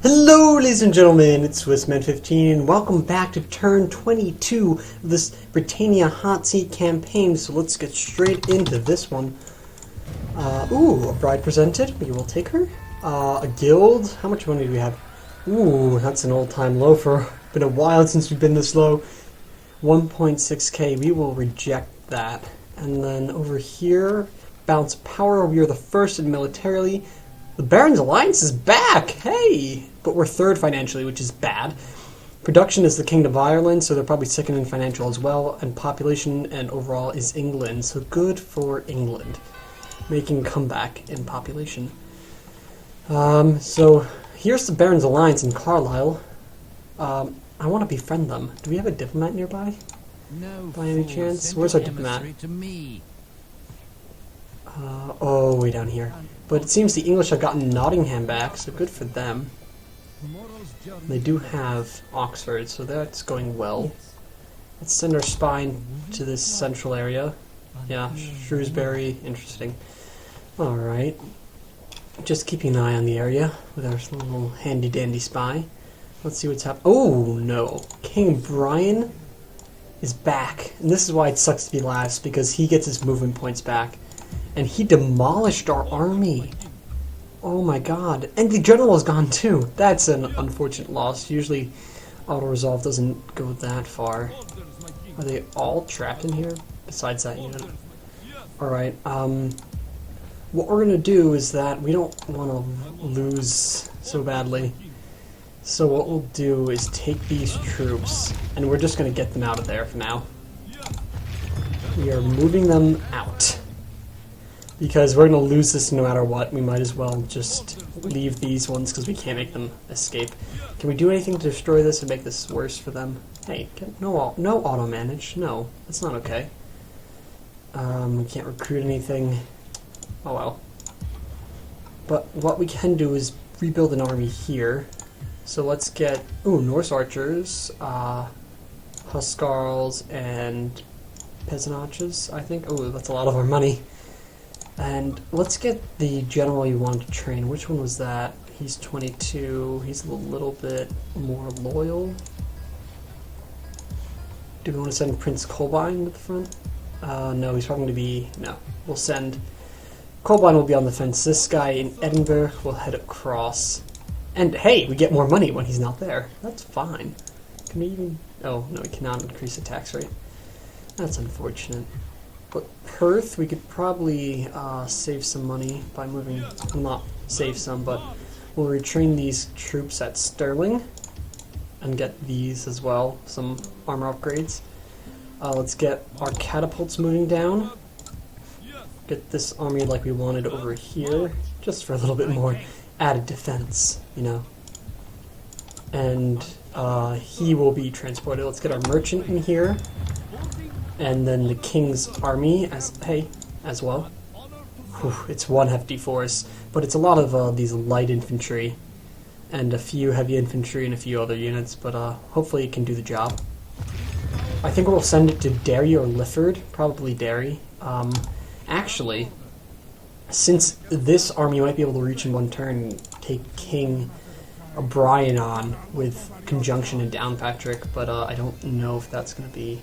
Hello ladies and gentlemen, it's Swissman 15 and welcome back to turn 22 of this Britannia Hotseat campaign. So let's get straight into this one. Ooh, a bride presented. We will take her. A guild. How much money do we have? Ooh, that's an all-time low for been a while since we've been this low. 1.6k. We will reject that. And then over here, balance of power. We are the first in militarily. The Barons Alliance is back! Hey! But we're third financially, which is bad. Production is the Kingdom of Ireland, so they're probably second in financial as well. And population and overall is England, so good for England. Making a comeback in population. So here's the Barons Alliance in Carlisle. I want to befriend them. Do we have a diplomat nearby? No, by any chance? Where's our diplomat? To me. Oh, way down here. But it seems the English have gotten Nottingham back, so good for them. They do have Oxford, so that's going well. Let's send our spy to this central area. Yeah, Shrewsbury, interesting. Alright. Just keeping an eye on the area with our little handy-dandy spy. Let's see what's happening. Oh, no. King Brian is back. And this is why it sucks to be last, because he gets his movement points back. And he demolished our army. Oh my god. And the general is gone too. That's an unfortunate loss. Usually auto-resolve doesn't go that far. Are they all trapped in here? Besides that unit. Alright, what we're gonna do is that we don't want to lose so badly. So what we'll do is take these troops, and we're just gonna get them out of there for now. We are moving them out. Because we're going to lose this no matter what, we might as well just leave these ones because we can't make them escape. Can we do anything to destroy this and make this worse for them? Hey, no auto-manage. No, that's not okay. We can't recruit anything. Oh well. But what we can do is rebuild an army here. So let's get, Norse archers, Huskarls, and peasant archers, I think. Oh, that's a lot of our money. And let's get the general you wanted to train. Which one was that? He's 22. He's a little bit more loyal. Do we want to send Prince Colbine to the front? No, he's probably going to be... No. We'll send... Colbine will be on the fence. This guy in Edinburgh will head across. And hey, we get more money when he's not there. That's fine. Can we even... Oh, no, we cannot increase the tax rate. That's unfortunate. But Perth, we could probably save some money by moving, well, not save some, but we'll retrain these troops at Stirling and get these as well, some armor upgrades. Let's get our catapults moving down. Get this army like we wanted over here, just for a little bit more added defense, you know. And he will be transported. Let's get our merchant in here. And then the king's army as well. Whew, it's one hefty force, but it's a lot of these light infantry and a few heavy infantry and a few other units, but hopefully it can do the job. I think we'll send it to Derry or Lifford, probably Derry. Actually, since this army might be able to reach in one turn and take King Brian on with conjunction and Downpatrick, but I don't know if that's going to be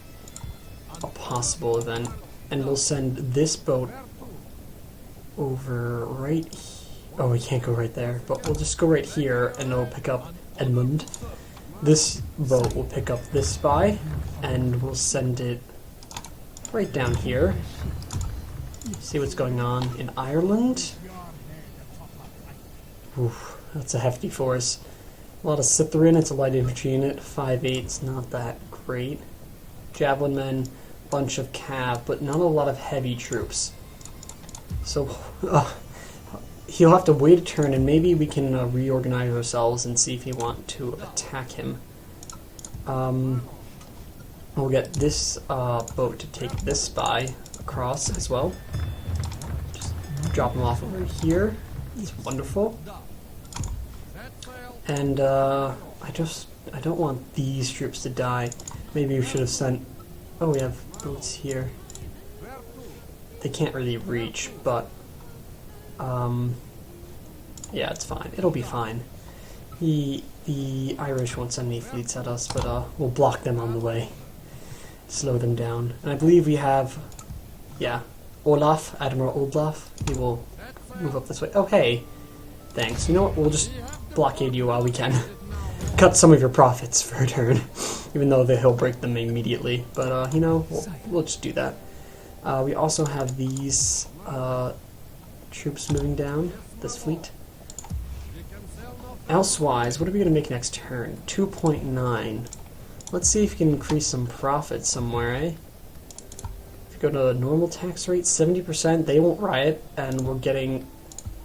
a possible event. And we'll send this boat over right oh, we can't go right there, but we'll just go right here and it'll pick up Edmund. This boat will pick up this spy and we'll send it right down here. See what's going on in Ireland. Oof, that's a hefty force. A lot of Cytherin, it's a light infantry unit. 5/8's not that great. Javelin men, bunch of cav, but not a lot of heavy troops. So he'll have to wait a turn, and maybe we can reorganize ourselves and see if we want to attack him. We'll get this boat to take this spy across as well. Just drop him off over here. It's wonderful. And I don't want these troops to die. Maybe we should have sent... Oh, we have boats here. They can't really reach, but yeah, it's fine. It'll be fine. The Irish won't send any fleets at us, but we'll block them on the way. Slow them down. And I believe we have, yeah, Olaf, Admiral Olaf. He will move up this way. Oh, hey. Thanks. You know what? We'll just blockade you while we can. Cut some of your profits for a turn. Even though he'll break them immediately. But, you know, we'll just do that. We also have these troops moving down. This fleet. Elsewise, what are we going to make next turn? 2.9. Let's see if we can increase some profit somewhere, eh? If we go to a normal tax rate, 70%, they won't riot, and we're getting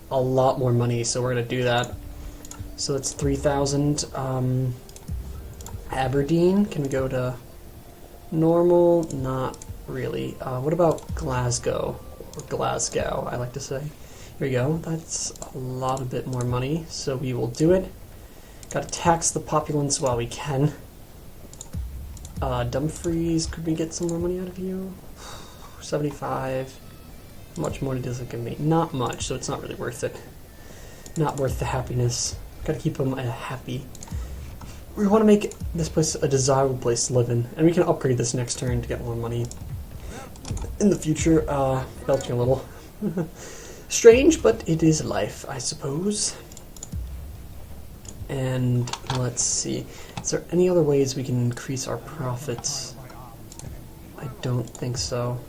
a lot more money, so we're going to do that. So that's 3,000. Aberdeen, can we go to normal? Not really. What about Glasgow? Or Glasgow, I like to say. Here we go. That's a lot, a bit more money, so we will do it. Got to tax the populace while we can. Dumfries, could we get some more money out of you? 75. How much more does it give me? Not much, so it's not really worth it. Not worth the happiness. Got to keep them happy. We want to make this place a desirable place to live in, and we can upgrade this next turn to get more money. In the future, belching a little. Strange, but it is life, I suppose. And let's see. Is there any other ways we can increase our profits? I don't think so.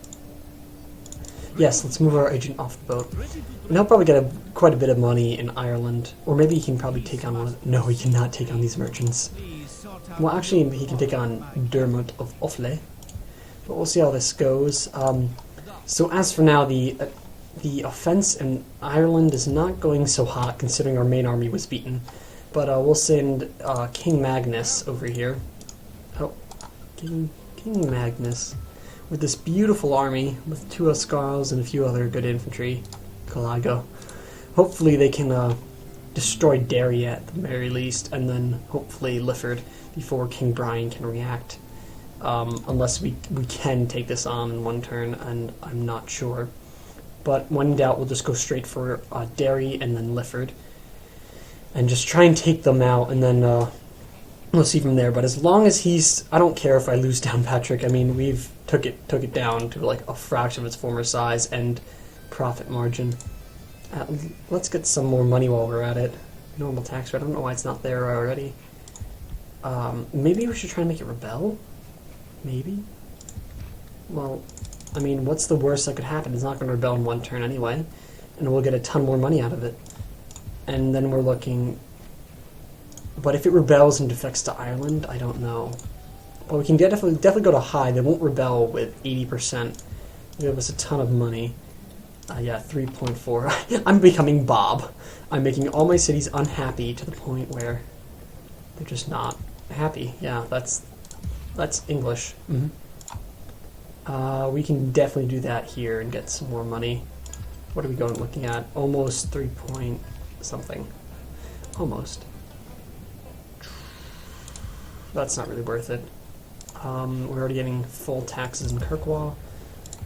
Yes, let's move our agent off the boat. And he'll probably get quite a bit of money in Ireland. Or maybe he can probably take on one of... No, he cannot take on these merchants. Well, actually, he can take on Dermot of Offley. But we'll see how this goes. So as for now, the offense in Ireland is not going so hot, considering our main army was beaten. But we'll send King Magnus over here. Oh, King Magnus. With this beautiful army, with 2 Oscars and a few other good infantry. Calago. Hopefully they can destroy Derry at the very least, and then hopefully Lifford before King Brian can react. Unless we can take this on in one turn, and I'm not sure. But when in doubt, we'll just go straight for Derry and then Lifford. And just try and take them out, and then we'll see from there. But as long as he's... I don't care if I lose Downpatrick. I mean, we've took it down to like a fraction of its former size and profit margin. Let's get some more money while we're at it. Normal tax rate. I don't know why it's not there already. Maybe we should try and make it rebel? Maybe? Well, I mean, what's the worst that could happen? It's not going to rebel in one turn anyway. And we'll get a ton more money out of it. And then we're looking... But if it rebels and defects to Ireland, I don't know. But we can definitely go to high. They won't rebel with 80%. They give us a ton of money. Yeah, 3.4. I'm becoming Bob. I'm making all my cities unhappy to the point where they're just not happy. Yeah, that's English. Mm-hmm. We can definitely do that here and get some more money. What are we looking at? Almost 3 point something. Almost. That's not really worth it. We're already getting full taxes in Kirkwall.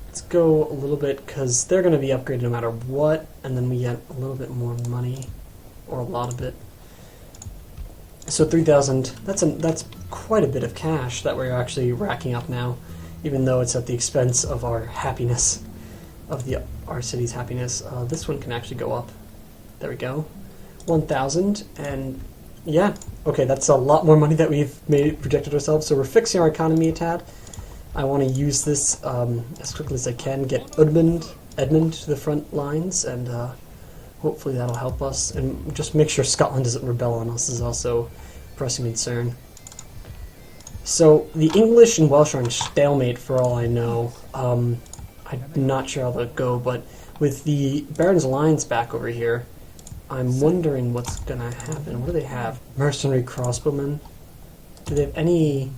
Let's go a little bit, because they're going to be upgraded no matter what, and then we get a little bit more money, or a lot of it. So 3,000, that's quite a bit of cash that we're actually racking up now, even though it's at the expense of our happiness, of our city's happiness. This one can actually go up. There we go. 1,000, and yeah, okay, that's a lot more money that we've projected ourselves, so we're fixing our economy a tad. I want to use this as quickly as I can, get Edmund to the front lines, and hopefully that'll help us. And just make sure Scotland doesn't rebel on us is also a pressing concern. So the English and Welsh are in stalemate for all I know. I'm not sure how that'll go, but with the Baron's Alliance back over here, I'm wondering what's going to happen. What do they have? Mercenary crossbowmen? Do they have any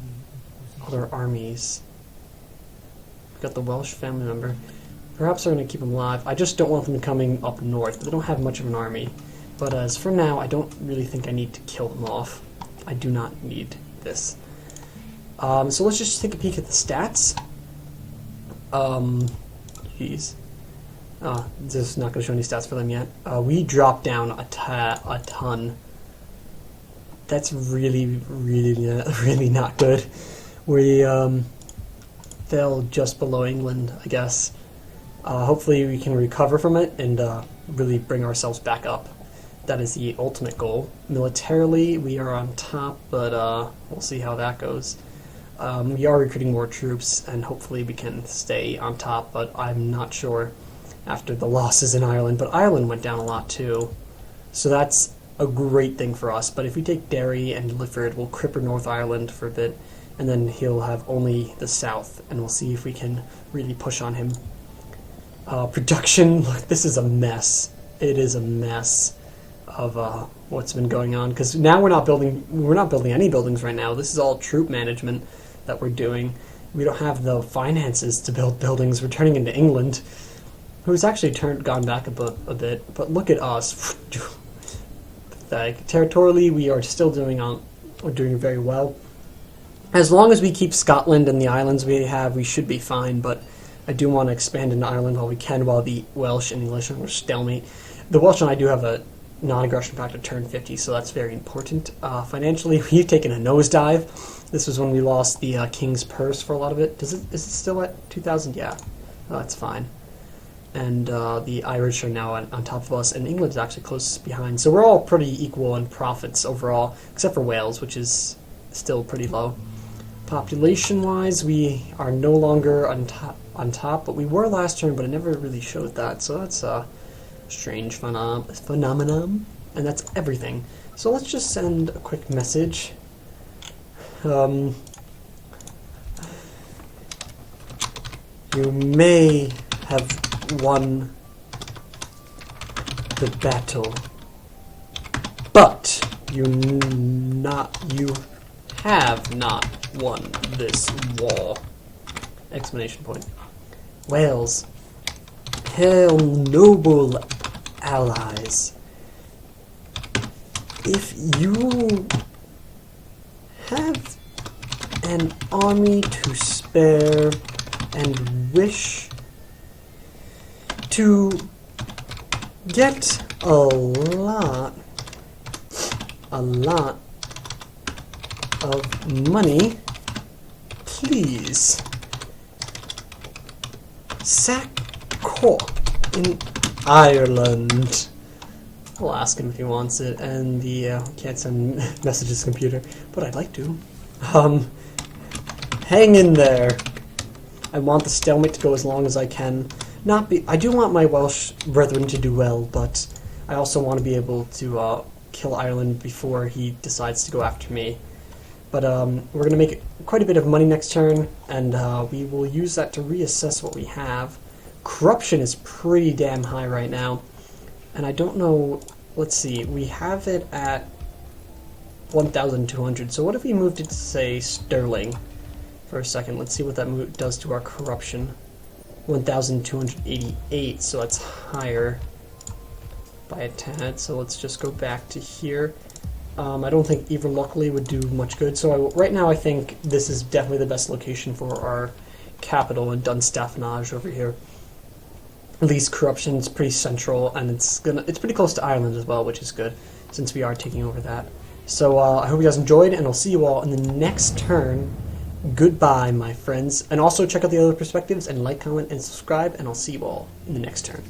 other armies? We've got the Welsh family member. Perhaps they're going to keep them alive. I just don't want them coming up north. They don't have much of an army. But as for now, I don't really think I need to kill them off. I do not need this. So let's just take a peek at the stats. Jeez. This is not going to show any stats for them yet. We dropped down a ton. That's really, really not good. We fell just below England, I guess. Hopefully we can recover from it and really bring ourselves back up. That is the ultimate goal. Militarily, we are on top, but we'll see how that goes. We are recruiting more troops, and hopefully we can stay on top, but I'm not sure after the losses in Ireland. But Ireland went down a lot too, so that's a great thing for us. But if we take Derry and Lifford, we'll cripple North Ireland for a bit, and then he'll have only the south, and we'll see if we can really push on him. Production, look, this is a mess. It is a mess of what's been going on, because now we're not building any buildings right now. This is all troop management that we're doing. We don't have the finances to build buildings. We're turning into England, who's actually gone back a bit. But look at us. Pathetic. Territorially, we are still we're doing very well. As long as we keep Scotland and the islands we should be fine. But I do want to expand into Ireland while we can, while the Welsh and English are stalemate. The Welsh and I do have a non-aggression factor turn 50, so that's very important. Financially, we've taken a nosedive. This was when we lost the King's Purse for a lot of it. Is it still at 2,000? Yeah, that's fine. And the Irish are now on top of us, and England's actually close behind. So we're all pretty equal in profits overall, except for Wales, which is still pretty low. Population-wise, we are no longer on top, but we were last turn, but it never really showed that. So that's a strange phenomenon, and that's everything. So let's just send a quick message. You may have won the battle, but you have not won this war! Exclamation point. Wales, hail noble allies. If you have an army to spare and wish to get a lot of money, please sack Cork in Ireland. I'll ask him if he wants it, and can't send messages to the computer, but I'd like to. Hang in there. I want the stalemate to go as long as I can. I do want my Welsh brethren to do well, but I also want to be able to kill Ireland before he decides to go after me. But we're going to make quite a bit of money next turn, and we will use that to reassess what we have. Corruption is pretty damn high right now, and I don't know, let's see, we have it at 1,200, so what if we moved it to, say, sterling for a second? Let's see what that does to our corruption. 1,288, so that's higher by a tad, so let's just go back to here. I don't think either luckily would do much good, so right now I think this is definitely the best location for our capital in Dunstaffnage over here. At least corruption is pretty central, and it's pretty close to Ireland as well, which is good, since we are taking over that. So I hope you guys enjoyed, and I'll see you all in the next turn. Goodbye, my friends. And also check out the other perspectives, and like, comment, and subscribe, and I'll see you all in the next turn.